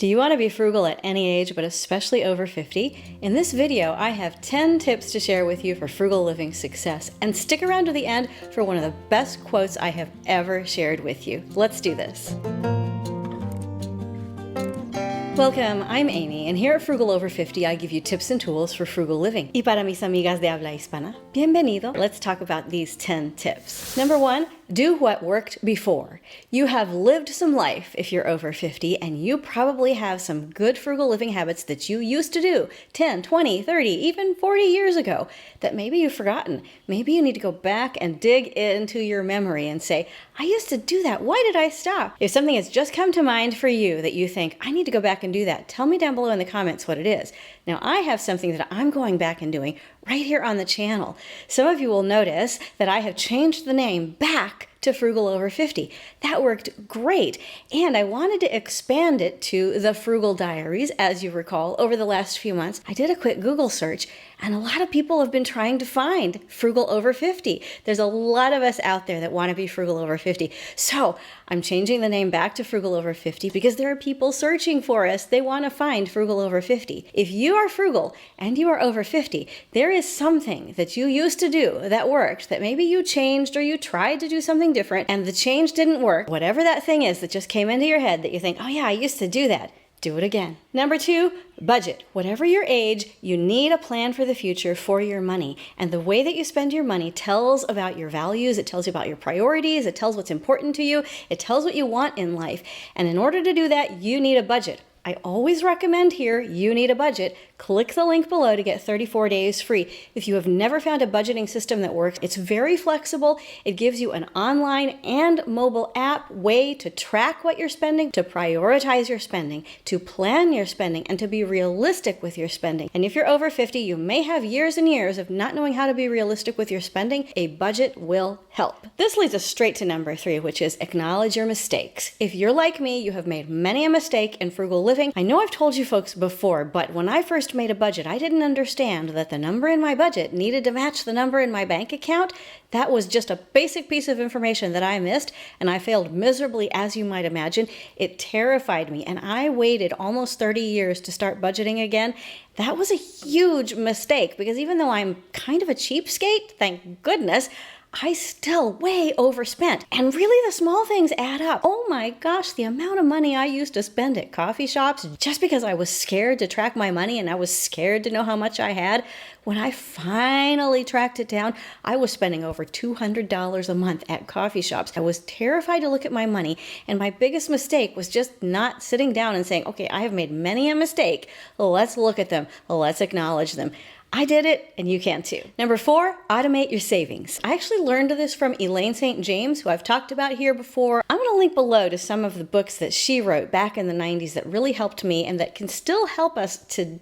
Do you want to be frugal at any age, but especially over 50? In this video, I have 10 tips to share with you for frugal living success. And stick around to the end for one of the best quotes I have ever shared with you. Let's do this. Welcome, I'm Amy, and here at Frugal Over 50, I give you tips and tools for frugal living. Y para mis amigas de habla hispana, bienvenido. Let's talk about these 10 tips. Number 1, do what worked before. You have lived some life if you're over 50, and you probably have some good frugal living habits that you used to do 10, 20, 30, even 40 years ago that maybe you've forgotten. Maybe you need to go back and dig into your memory and say, I used to do that. Why did I stop? If something has just come to mind for you that you think, I need to go back and do that, tell me down below in the comments what it is. Now, I have something that I'm going back and doing right here on the channel. Some of you will notice that I have changed the name back to Frugal Over 50. That worked great. And I wanted to expand it to the Frugal Diaries. As you recall, over the last few months, I did a quick Google search, and a lot of people have been trying to find Frugal Over 50. There's a lot of us out there that want to be Frugal Over 50. So I'm changing the name back to Frugal Over 50 because there are people searching for us. They want to find Frugal Over 50. If you are frugal and you are over 50, there is something that you used to do that worked, that maybe you changed or you tried to do something different and the change didn't work. Whatever that thing is that just came into your head that you think, oh yeah, I used to do that. Do it again. Number 2, budget. Whatever your age, you need a plan for the future for your money. And the way that you spend your money tells about your values, it tells you about your priorities, it tells what's important to you, it tells what you want in life. And in order to do that, you need a budget. I always recommend here, you need a budget. Click the link below to get 34 days free. If you have never found a budgeting system that works, it's very flexible. It gives you an online and mobile app way to track what you're spending, to prioritize your spending, to plan your spending, and to be realistic with your spending. And if you're over 50, you may have years and years of not knowing how to be realistic with your spending. A budget will help. This leads us straight to number 3, which is acknowledge your mistakes. If you're like me, you have made many a mistake in frugal living. I know I've told you folks before, but when I first made a budget, I didn't understand that the number in my budget needed to match the number in my bank account. That was just a basic piece of information that I missed, and I failed miserably, as you might imagine. It terrified me, and I waited almost 30 years to start budgeting again. That was a huge mistake, because even though I'm kind of a cheapskate, thank goodness, I still way overspent. And really the small things add up. Oh my gosh, the amount of money I used to spend at coffee shops just because I was scared to track my money and I was scared to know how much I had. When I finally tracked it down, I was spending over $200 a month at coffee shops. I was terrified to look at my money, and my biggest mistake was just not sitting down and saying, okay, I have made many a mistake. Let's look at them. Let's acknowledge them. I did it, and you can too. Number 4, automate your savings. I actually learned this from Elaine St. James, who I've talked about here before. I'm going to link below to some of the books that she wrote back in the 90s that really helped me and that can still help us today.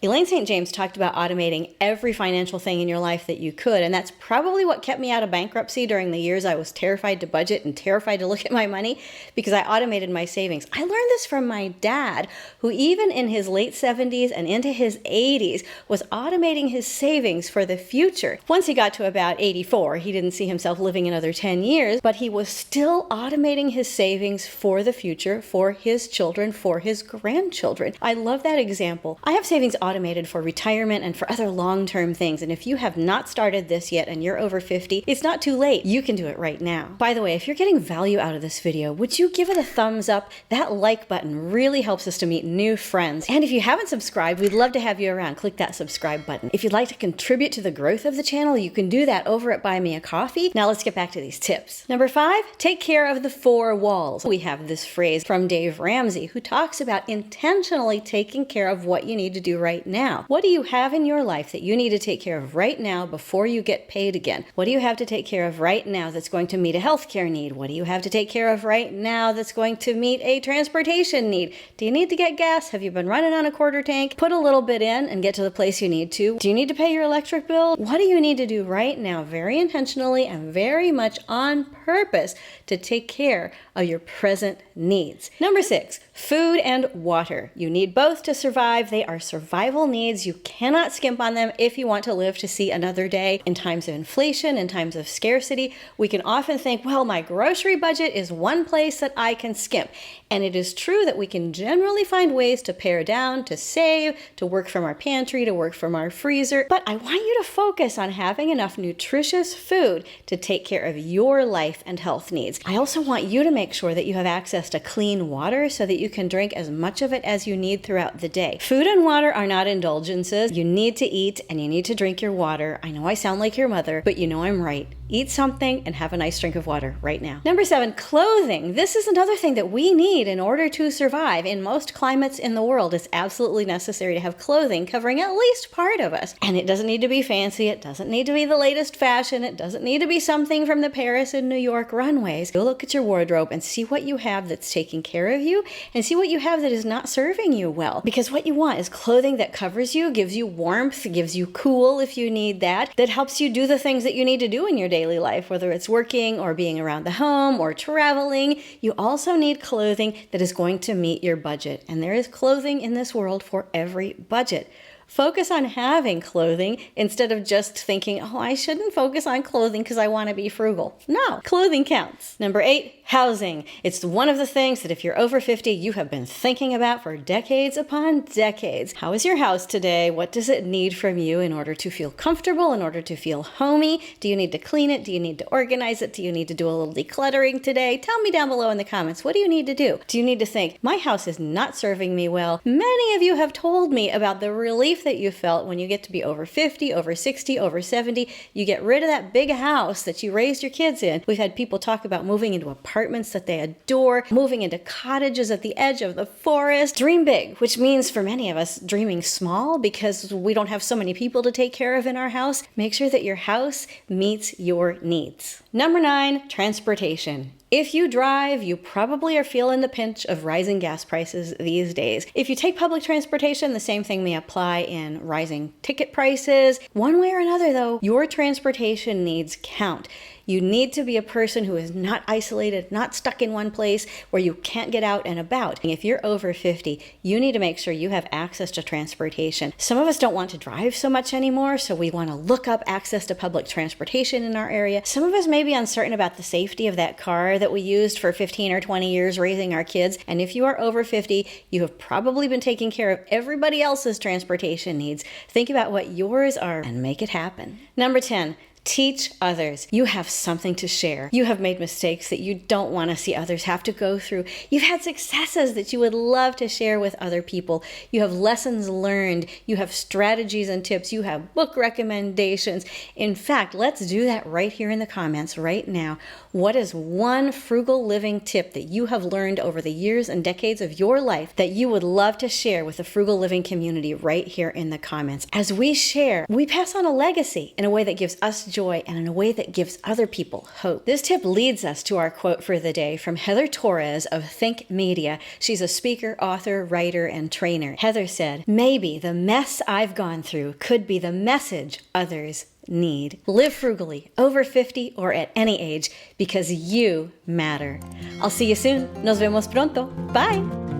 Elaine St. James talked about automating every financial thing in your life that you could, and that's probably what kept me out of bankruptcy during the years I was terrified to budget and terrified to look at my money, because I automated my savings. I learned this from my dad, who even in his late 70s and into his 80s was automating his savings for the future. Once he got to about 84, he didn't see himself living another 10 years, but he was still automating his savings for the future, for his children, for his grandchildren. I love that example. I have savings automated for retirement and for other long-term things. And if you have not started this yet and you're over 50, it's not too late. You can do it right now. By the way, if you're getting value out of this video, would you give it a thumbs up? That like button really helps us to meet new friends. And if you haven't subscribed, we'd love to have you around. Click that subscribe button. If you'd like to contribute to the growth of the channel, you can do that over at Buy Me a Coffee. Now let's get back to these tips. Number 5, take care of the 4 walls. We have this phrase from Dave Ramsey, who talks about intentionally taking care of what you need to do right now. What do you have in your life that you need to take care of right now before you get paid again? What do you have to take care of right now that's going to meet a healthcare need? What do you have to take care of right now that's going to meet a transportation need? Do you need to get gas? Have you been running on a quarter tank? Put a little bit in and get to the place you need to. Do you need to pay your electric bill? What do you need to do right now, very intentionally and very much on purpose, to take care of your present needs? Number 6, Food and water. You need both to survive. They are survival needs. You cannot skimp on them if you want to live to see another day. In times of inflation, in times of scarcity, we can often think, well, my grocery budget is one place that I can skimp. And it is true that we can generally find ways to pare down, to save, to work from our pantry, to work from our freezer. But I want you to focus on having enough nutritious food to take care of your life and health needs. I also want you to make sure that you have access to clean water so that you can drink as much of it as you need throughout the day. Food and water are not indulgences. You need to eat and you need to drink your water. I know I sound like your mother, but you know I'm right. Eat something and have a nice drink of water right now. Number 7, clothing. This is another thing that we need in order to survive. In most climates in the world, it's absolutely necessary to have clothing covering at least part of us. And it doesn't need to be fancy. It doesn't need to be the latest fashion. It doesn't need to be something from the Paris and New York runways. Go look at your wardrobe and see what you have that's taking care of you and see what you have that is not serving you well. Because what you want is clothing that covers you, gives you warmth, gives you cool if you need that helps you do the things that you need to do in your daily life, whether it's working or being around the home or traveling. You also need clothing that is going to meet your budget. And there is clothing in this world for every budget. Focus on having clothing instead of just thinking, oh, I shouldn't focus on clothing because I want to be frugal. No, clothing counts. Number 8, housing. It's one of the things that if you're over 50, you have been thinking about for decades upon decades. How is your house today? What does it need from you in order to feel comfortable, in order to feel homey? Do you need to clean it? Do you need to organize it? Do you need to do a little decluttering today? Tell me down below in the comments, what do you need to do? Do you need to think, my house is not serving me well? Many of you have told me about the relief that you felt when you get to be over 50, over 60, over 70. You get rid of that big house that you raised your kids in. We've had people talk about moving into apartments that they adore, moving into cottages at the edge of the forest. Dream big, which means for many of us, dreaming small because we don't have so many people to take care of in our house. Make sure that your house meets your needs. Number 9, transportation. If you drive, you probably are feeling the pinch of rising gas prices these days. If you take public transportation, the same thing may apply in rising ticket prices. One way or another, though, your transportation needs count. You need to be a person who is not isolated, not stuck in one place where you can't get out and about. And if you're over 50, you need to make sure you have access to transportation. Some of us don't want to drive so much anymore, so we want to look up access to public transportation in our area. Some of us may be uncertain about the safety of that car that we used for 15 or 20 years raising our kids. And if you are over 50, you have probably been taking care of everybody else's transportation needs. Think about what yours are and make it happen. Number 10, teach others. You have something to share. You have made mistakes that you don't want to see others have to go through. You've had successes that you would love to share with other people. You have lessons learned. You have strategies and tips. You have book recommendations. In fact, let's do that right here in the comments right now. What is one frugal living tip that you have learned over the years and decades of your life that you would love to share with the frugal living community right here in the comments? As we share, we pass on a legacy in a way that gives us joy and in a way that gives other people hope. This tip leads us to our quote for the day from Heather Torres of Think Media. She's a speaker, author, writer, and trainer. Heather said, "Maybe the mess I've gone through could be the message others need." Live frugally, over 50 or at any age, because you matter. I'll see you soon. Nos vemos pronto. Bye.